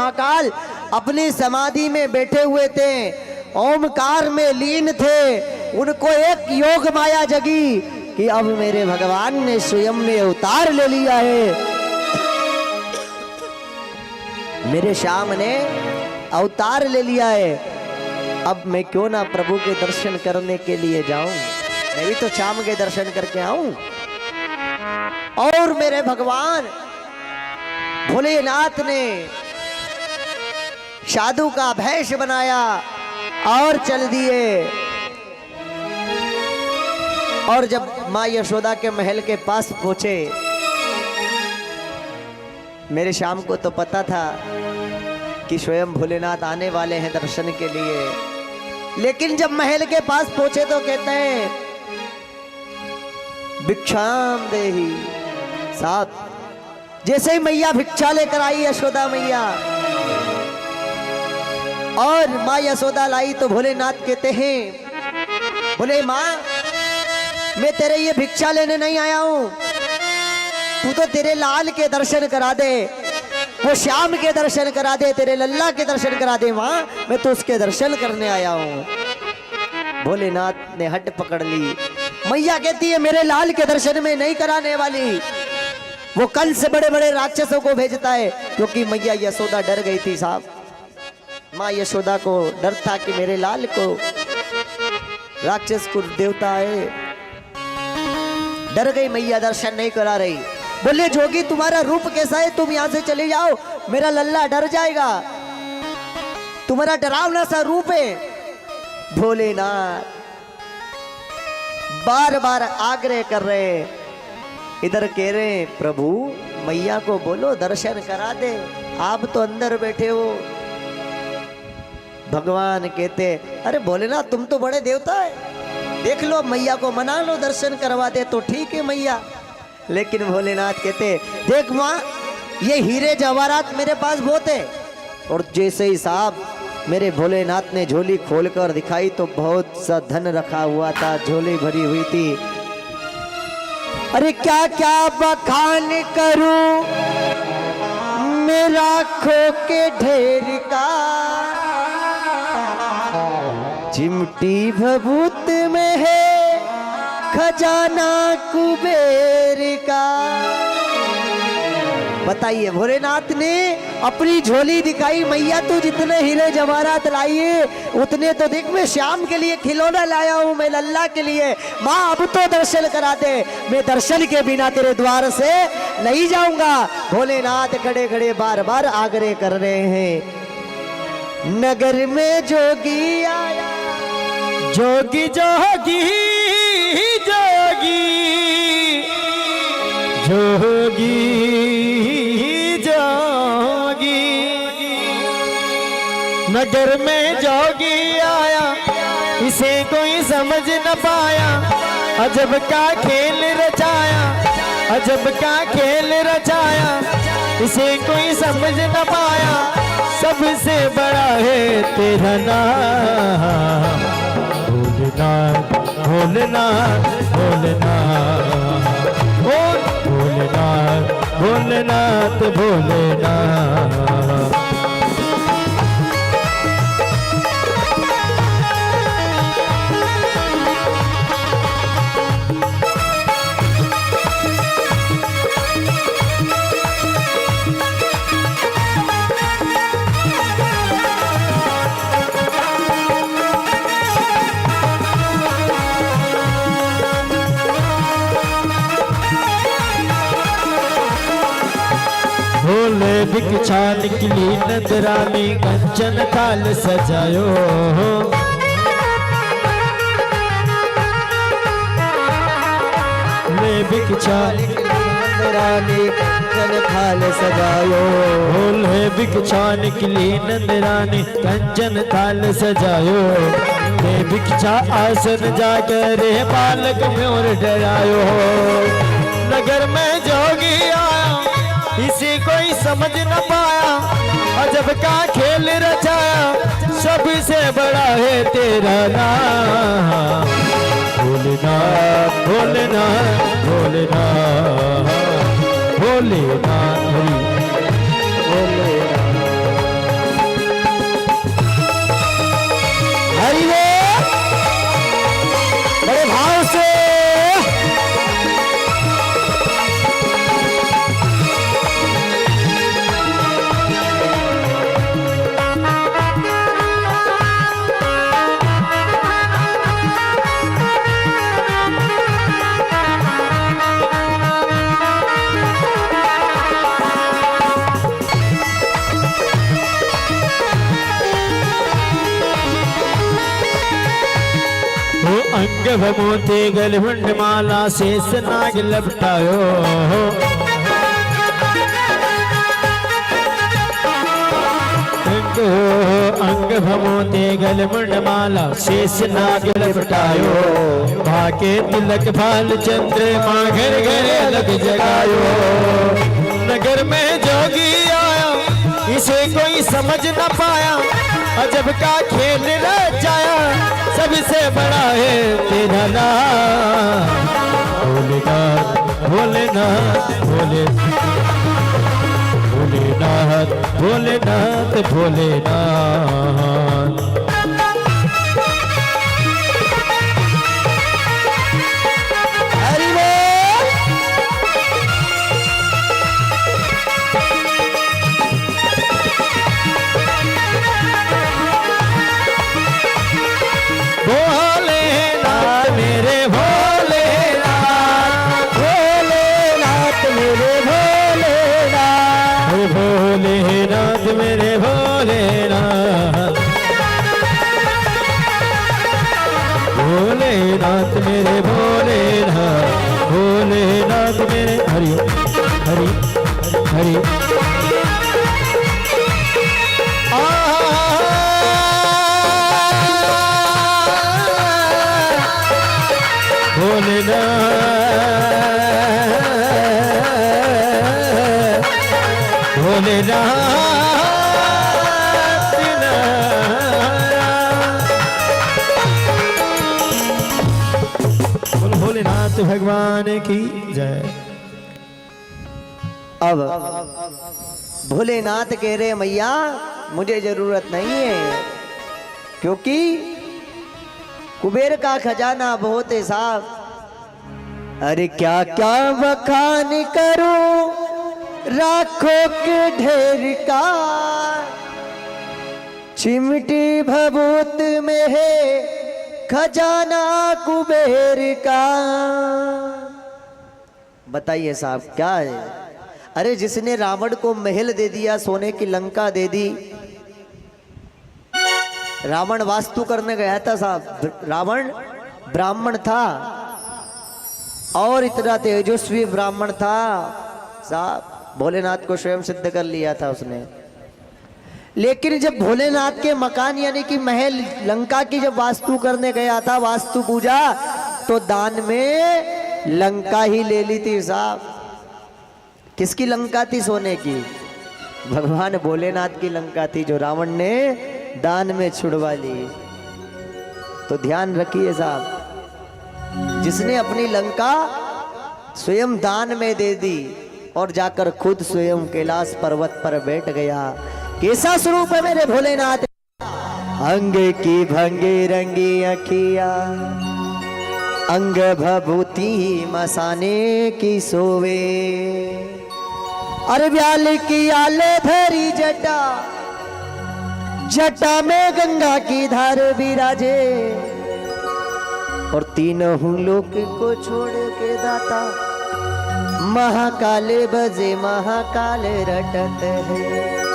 महाकाल अपनी समाधि में बैठे हुए थे, ओमकार में लीन थे। उनको एक योग माया जगी कि अब मेरे भगवान ने स्वयं में अवतार ले लिया है, मेरे श्याम ने अवतार ले लिया है। अब मैं क्यों ना प्रभु के दर्शन करने के लिए जाऊं, मैं भी तो श्याम के दर्शन करके आऊं। और मेरे भगवान भोलेनाथ ने साधु का भेष बनाया और चल दिए। और जब मां यशोदा के महल के पास पहुंचे, मेरे श्याम को तो पता था कि स्वयं भोलेनाथ आने वाले हैं दर्शन के लिए, लेकिन जब महल के पास पहुंचे तो कहते हैं भिक्षाम देही। साहब जैसे ही मैया भिक्षा लेकर आई यशोदा मैया, और माँ यशोदा लाई तो भोलेनाथ कहते हैं, बोले माँ मैं तेरे ये भिक्षा लेने नहीं आया हूं, तू तो तेरे लाल के दर्शन करा दे, वो श्याम के दर्शन करा दे, तेरे लल्ला के दर्शन करा दे माँ, मैं तो उसके दर्शन करने आया हूं। भोलेनाथ ने हट पकड़ ली। मैया कहती है मेरे लाल के दर्शन में नहीं कराने वाली, वो कल से बड़े बड़े राक्षसों को भेजता है, क्योंकि मैया यशोदा डर गई थी साहब। माँ यशोदा को डर था कि मेरे लाल को राक्षस कुल देवता है, डर गई मैया, दर्शन नहीं करा रही। बोले जोगी तुम्हारा रूप कैसा है, तुम यहां से चले जाओ, मेरा लल्ला डर जाएगा, तुम्हारा डरावना सा रूप है। भोलेनाथ बार बार आग्रह कर रहे, इधर कह रहे प्रभु मैया को बोलो दर्शन करा दे, आप तो अंदर बैठे हो। भगवान कहते अरे भोलेनाथ तुम तो बड़े देवता है, देख लो मैया को मना लो, दर्शन करवा दे तो ठीक है मैया। लेकिन भोलेनाथ कहते देख माँ ये हीरे जवाहरात मेरे पास बहुत है। और जैसे ही साहब मेरे भोलेनाथ ने झोली खोलकर दिखाई तो बहुत सा धन रखा हुआ था, झोली भरी हुई थी। अरे क्या क्या बखान करूं मेरा खो के ढेर का, चिमटी भभूत में है खजाना कुबेर का। बताइए भोलेनाथ ने अपनी झोली दिखाई, मैया तू जितने हीरे जवाहरात लाई है उतने तो देख, मैं श्याम के लिए खिलौना लाया हूं, मैं लल्ला के लिए। माँ अब तो दर्शन करा दे, मैं दर्शन के बिना तेरे द्वार से नहीं जाऊंगा। भोलेनाथ खड़े खड़े बार बार आग्रह कर रहे हैं। नगर में जोगी आया, जोगी जोगी जोगी जोगी जोगी, नगर में जोगी आया, इसे कोई समझ न पाया, अजब का खेल रचाया, अजब का खेल रचाया, इसे कोई समझ न पाया, सबसे बड़ा है तेरा नाम भोलेनाथ भोलेनाथ भोलेनाथ भोलेनाथ भोलेनाथ भोलेनाथ। भोले भिक्षा निकली नंदरानी, कंचन थाल सजायो, भोले भिक्षा निकली नंदरानी, कंचन थाल सजायो, भोले भिक्षा निकली नंदरानी, कंचन थाल सजायो, मैं भिक्षा आसन जाकर बालक मोर डरायो। नगर में जोगी आया, इसे कोई समझ न पाया, अजब का खेल रचाया, सबसे बड़ा है तेरा नाम भोलेनाथ भोलेनाथ भोलेनाथ भोलेनाथ भोलेनाथ भमोते गलभंड माला शेष नाग लपटायो अंग भमोते गलभंड माला शेष नाग लपटायो भाके तिलक भाल चंद्रमा घर घर अलग जगायो नगर में जोगी आया इसे कोई समझ न पाया अजब का खेल रचाया सबसे बड़ा है तेरा नाम भोलेनाथ भोलेनाथ भोले भोलेनाथ भोलेनाथ भोलेनाथ हरि बोल। भोलेनाथ मेरे भोलेनाथ भोलेनाथ मेरे भोलेनाथ भोलेनाथ मेरे भोलेनाथ भोलेनाथ मेरे भोलेनाथ भोलेनाथ मेरे हरि हरि हरि भोलेनाथ भगवान की जय। अब भोलेनाथ कह रहे मैया मुझे जरूरत नहीं है क्योंकि कुबेर का खजाना बहुत है साहब। अरे क्या क्या बखान करूं राखों के ढेर का चिमटी भभूत में है खजाना कुबेर का। बताइए साहब क्या है। अरे जिसने रावण को महल दे दिया सोने की लंका दे दी। रावण वास्तु करने गया था साहब। रावण ब्राह्मण था और इतना तेजस्वी ब्राह्मण था साहब। भोलेनाथ को स्वयं सिद्ध कर लिया था उसने। लेकिन जब भोलेनाथ के मकान यानी कि महल लंका की जब वास्तु करने गया था वास्तु पूजा तो दान में लंका ही ले ली थी साहब। किसकी लंका थी? सोने की। भगवान भोलेनाथ की लंका थी जो रावण ने दान में छुड़वा ली। तो ध्यान रखिए साहब जिसने अपनी लंका स्वयं दान में दे दी और जाकर खुद स्वयं कैलाश पर्वत पर बैठ गया। कैसा स्वरूप है मेरे भोलेनाथ। अंग की भंगी रंगी अखिया अंग भभूति मसाने की सोवे। अरे ब्याल की आले धरी जटा जटा में गंगा की धार विराजे और तीनों लोक को छोड़ के दाता महाकाल बजे महाकाल रटत है।